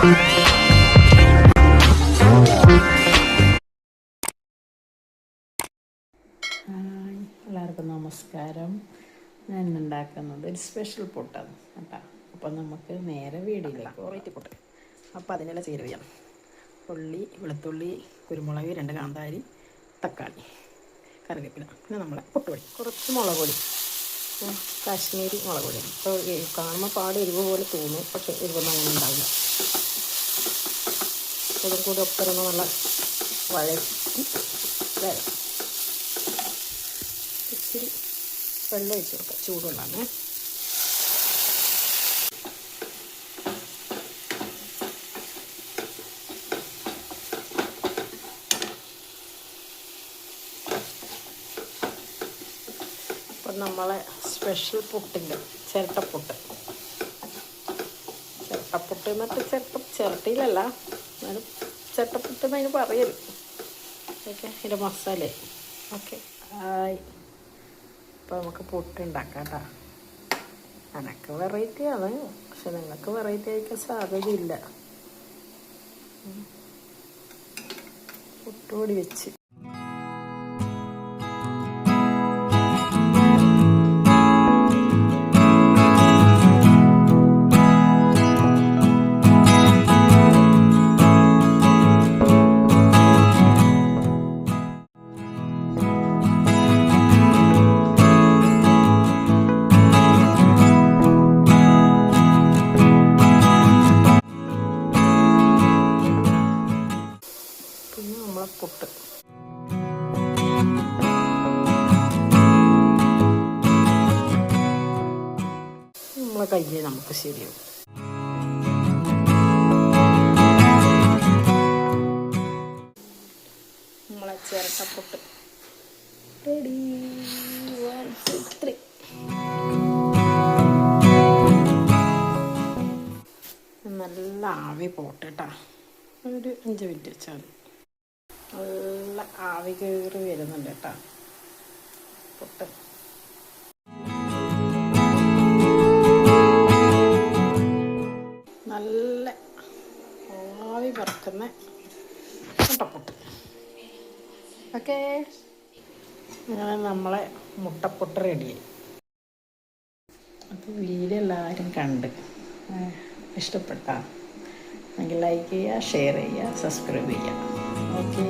എല്ലാവർക്കും നമസ്കാരം. ഞാൻ ഇന്നുണ്ടാക്കുന്നത് ഒരു സ്പെഷ്യൽ പുട്ടാണ് കേട്ടോ. അപ്പം നമുക്ക് നേരെ വീടില്ല വെറൈറ്റി പുട്ട്. അപ്പോൾ അതിനുള്ള ചേരുവയാണ് ഉള്ളി, വെളുത്തുള്ളി, കുരുമുളക്, 2 കാന്താരി, തക്കാളി, കറിവേപ്പില, പിന്നെ നമ്മളെ പുട്ടുപൊടി, കുറച്ച് മുളക് പൊടി, കാശ്മീരി മുളക് പൊടി. ഇപ്പോൾ കാണുമ്പോൾ പാട് എരിവ് പോലെ തോന്നും, പക്ഷേ എരിവൊന്നും അങ്ങനെ ഉണ്ടാവില്ല. ഇതും കൂടി ഒപ്പരൊന്ന് നല്ല വഴറ്റി വരാം. ഇച്ചിരി വെള്ളം ഒഴിച്ച് കൊടുക്കാം, ചൂടുള്ളതാണ്. അപ്പം നമ്മളെ സ്പെഷ്യൽ പുട്ടിൻ്റെ ചിരട്ടപ്പുട്ട് എന്നിട്ട് ചിരട്ടയിലല്ല, എന്നാലും ചിരട്ടപ്പുട്ട് എന്നതിന് പറയല്. ഓക്കെ, ഇതിൻ്റെ മസാല. ഓക്കെ, ഇപ്പോൾ നമുക്ക് പുട്ടുണ്ടാക്കാം കേട്ടോ. എനിക്ക് വെറൈറ്റിയാണ്, പക്ഷെ നിങ്ങൾക്ക് വെറൈറ്റി ആയിരിക്കാൻ സാധ്യതയില്ല. പുട്ടുപൊടി വെച്ച് പുട്ട് നമ്മളെ കയ്യെ നമുക്ക് ശരിയാവും. നമ്മളെ ചിരട്ടപ്പുട്ട് റെഡി. 1 2 3. നല്ല ആവി പോട്ടെ കേട്ടോ. ഒരു 5 മിനിറ്റ് വെച്ചാൽ നല്ല ആവി കയറി വരുന്നുണ്ട് കേട്ടോ പുട്ട്. നല്ല ആവി പറക്കുന്ന മുട്ടപ്പുട്ട്. ഓക്കെ, അങ്ങനെ നമ്മളെ മുട്ടപ്പുട്ട് റെഡിയായി. അപ്പോൾ വീഡിയോ എല്ലാവരും കണ്ട് ഇഷ്ടപ്പെട്ടാൽ എങ്കിൽ ലൈക്ക് ചെയ്യുക, ഷെയർ ചെയ്യുക, സബ്സ്ക്രൈബ് ചെയ്യുക. ഓക്കെ.